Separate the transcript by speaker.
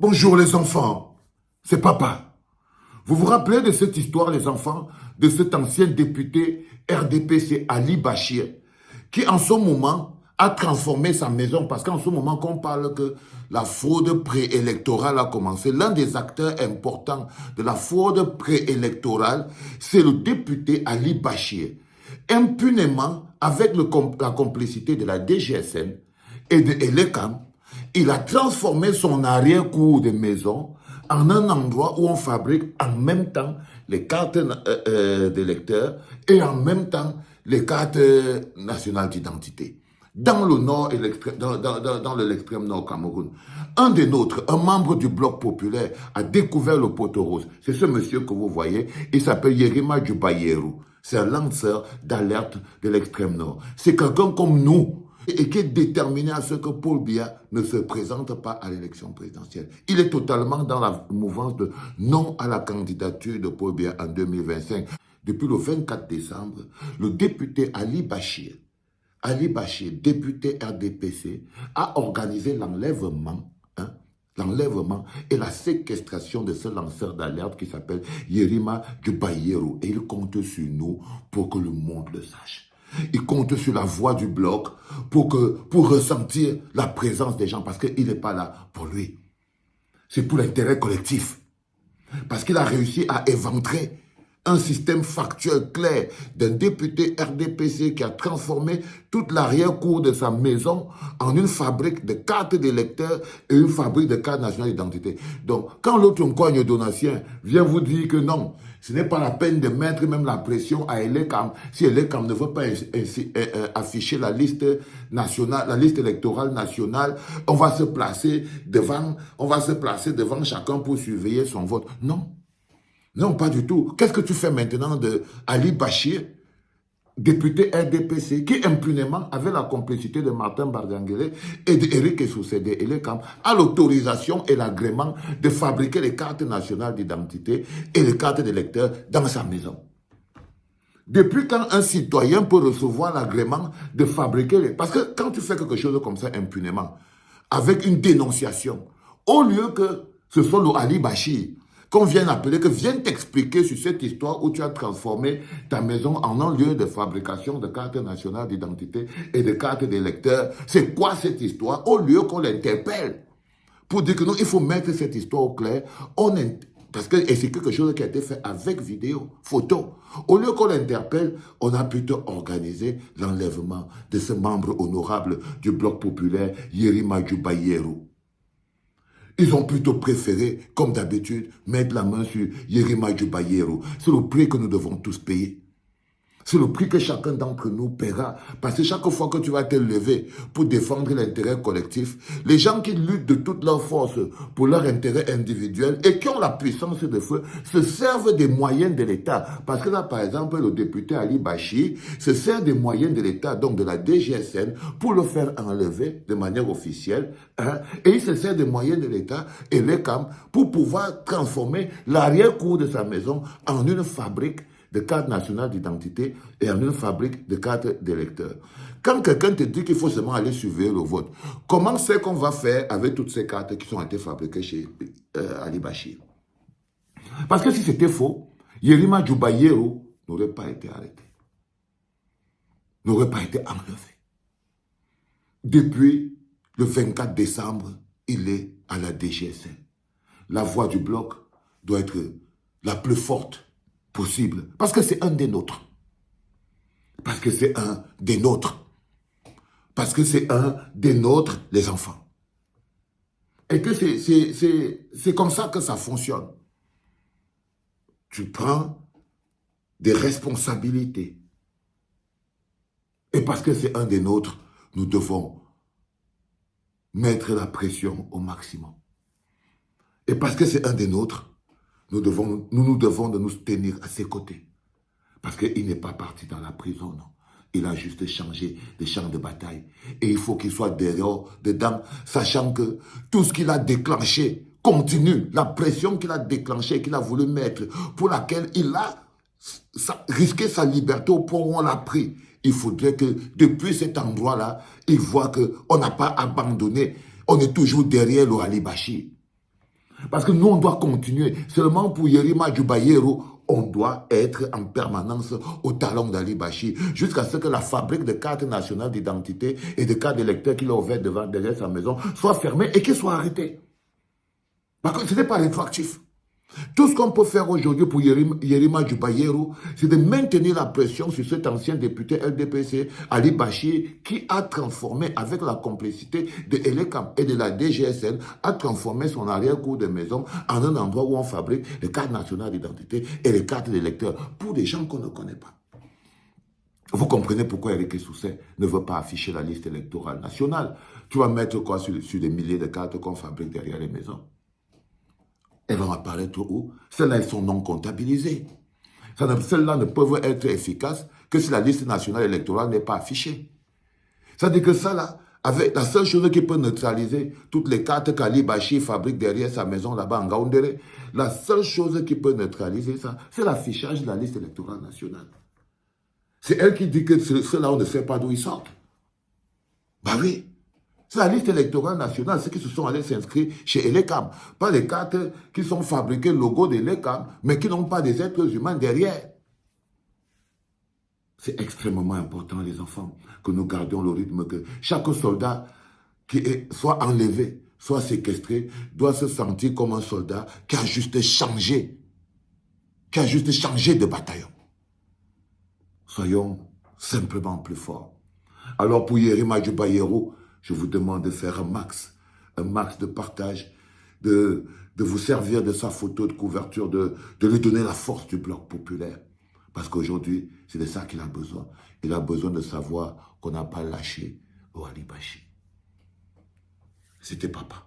Speaker 1: Bonjour les enfants, c'est papa. Vous vous rappelez de cette histoire, les enfants, de cet ancien député RDPC Ali Bachir, qui en ce moment a transformé sa maison, parce qu'en ce moment qu'on parle que la fraude préélectorale a commencé, l'un des acteurs importants de la fraude préélectorale, c'est le député Ali Bachir. Impunément, avec la complicité de la DGSN et de Elekam, il a transformé son arrière-cour de maison en un endroit où on fabrique en même temps les cartes d'électeurs et en même temps les cartes nationales d'identité. Dans le nord et dans l'extrême nord Cameroun, un des nôtres, un membre du Bloc populaire, a découvert le poteau rose. C'est ce monsieur que vous voyez, il s'appelle Yerima Djubayero. C'est un lanceur d'alerte de l'extrême nord. C'est quelqu'un comme nous, et qui est déterminé à ce que Paul Biya ne se présente pas à l'élection présidentielle. Il est totalement dans la mouvance de non à la candidature de Paul Biya en 2025. Depuis le 24 décembre, le député Ali Bachir, député RDPC, a organisé l'enlèvement et la séquestration de ce lanceur d'alerte qui s'appelle Yerima Djubayero. Et il compte sur nous pour que le monde le sache. Il compte sur la voix du bloc pour ressentir la présence des gens, parce qu'il n'est pas là pour lui. C'est pour l'intérêt collectif. Parce qu'il a réussi à éventrer un système factuel clair d'un député RDPC qui a transformé toute l'arrière-cour de sa maison en une fabrique de cartes d'électeurs et une fabrique de cartes nationales d'identité. Donc, quand l'autre cogne donatien vient vous dire que non, ce n'est pas la peine de mettre même la pression à Elekam, si Elekam ne veut pas afficher la liste nationale, la liste électorale nationale, on va se placer devant chacun pour surveiller son vote. Non. Non, pas du tout. Qu'est-ce que tu fais maintenant de Ali Bachir, député RDPC, qui impunément avait la complicité de Martin Bardangele et d'Éric Essousédé et Elekam, a l'autorisation et l'agrément de fabriquer les cartes nationales d'identité et les cartes d'électeurs dans sa maison. Depuis quand un citoyen peut recevoir l'agrément de fabriquer les... Parce que quand tu fais quelque chose comme ça impunément, avec une dénonciation, au lieu que ce soit le Ali Bachir qu'on vienne appeler, que vienne t'expliquer sur cette histoire où tu as transformé ta maison en un lieu de fabrication de cartes nationales d'identité et de cartes d'électeurs. C'est quoi cette histoire? Au lieu qu'on l'interpelle pour dire que non, il faut mettre cette histoire au clair, parce que c'est quelque chose qui a été fait avec vidéo, photo. Au lieu qu'on l'interpelle, on a plutôt organisé l'enlèvement de ce membre honorable du Bloc populaire, Yerima Djubayero. Ils ont plutôt préféré, comme d'habitude, mettre la main sur Yerima Djubayero. C'est le prix que nous devons tous payer. C'est le prix que chacun d'entre nous paiera. Parce que chaque fois que tu vas te lever pour défendre l'intérêt collectif, les gens qui luttent de toute leur force pour leur intérêt individuel et qui ont la puissance de feu se servent des moyens de l'État. Parce que là, par exemple, le député Ali Bachir se sert des moyens de l'État, donc de la DGSN, pour le faire enlever de manière officielle. Et il se sert des moyens de l'État et l'ECAM pour pouvoir transformer l'arrière-cour de sa maison en une fabrique de cartes nationales d'identité et en une fabrique de cartes d'électeurs. Quand quelqu'un te dit qu'il faut seulement aller surveiller le vote, comment c'est qu'on va faire avec toutes ces cartes qui ont été fabriquées chez Ali Bachir? Parce que si c'était faux, Yerima Djubayero n'aurait pas été arrêté, n'aurait pas été enlevé. Depuis le 24 décembre, il est à la DGSN. La voix du bloc doit être la plus forte possible, parce que c'est un des nôtres. Parce que c'est un des nôtres. Parce que c'est un des nôtres, les enfants. Et que c'est comme ça que ça fonctionne. Tu prends des responsabilités. Et parce que c'est un des nôtres, nous devons mettre la pression au maximum. Et parce que c'est un des nôtres, nous nous devons de nous tenir à ses côtés. Parce qu'il n'est pas parti dans la prison, non. Il a juste changé de champ de bataille. Et il faut qu'il soit dedans, sachant que tout ce qu'il a déclenché continue. La pression qu'il a déclenchée, qu'il a voulu mettre, pour laquelle il a risqué sa liberté au point où on l'a pris. Il faudrait que depuis cet endroit-là, il voit qu'on n'a pas abandonné. On est toujours derrière le Ali Bachir. Parce que nous, on doit continuer. Seulement pour Yerima Djubayero, on doit être en permanence au talon d'Ali Bachi, jusqu'à ce que la fabrique de cartes nationales d'identité et de cartes d'électeurs qu'il a ouvert derrière sa maison soit fermée et qu'il soit arrêté. Parce que ce n'est pas rétroactif. Tout ce qu'on peut faire aujourd'hui pour Yerima Djubayero, c'est de maintenir la pression sur cet ancien député LDPC, Ali Bachi, qui a transformé, avec la complicité de Elekam et de la DGSN, a transformé son arrière-cour de maison en un endroit où on fabrique les cartes nationales d'identité et les cartes d'électeurs pour des gens qu'on ne connaît pas. Vous comprenez pourquoi Eric Sousset ne veut pas afficher la liste électorale nationale. Tu vas mettre quoi sur des milliers de cartes qu'on fabrique derrière les maisons? Elles vont apparaître où? Celles-là, elles sont non comptabilisées. Celles-là ne peuvent être efficaces que si la liste nationale électorale n'est pas affichée. C'est-à-dire que ça, là, avec la seule chose qui peut neutraliser toutes les cartes qu'Ali Bachi fabrique derrière sa maison là-bas en Gaoundéré, la seule chose qui peut neutraliser ça, c'est l'affichage de la liste électorale nationale. C'est elle qui dit que ceux-là, on ne sait pas d'où ils sortent. Bah oui. C'est la liste électorale nationale, ceux qui se sont allés s'inscrire chez Elekam. Pas les cartes qui sont fabriquées logo d'Elekam, mais qui n'ont pas des êtres humains derrière. C'est extrêmement important, les enfants, que nous gardions le rythme, que chaque soldat qui est soit enlevé, soit séquestré, doit se sentir comme un soldat qui a juste changé de bataillon. Soyons simplement plus forts. Alors pour Yerima Djubayero, je vous demande de faire un max de partage, de vous servir de sa photo de couverture, de lui donner la force du bloc populaire. Parce qu'aujourd'hui, c'est de ça qu'il a besoin. Il a besoin de savoir qu'on n'a pas lâché au Ali Bachi. C'était papa.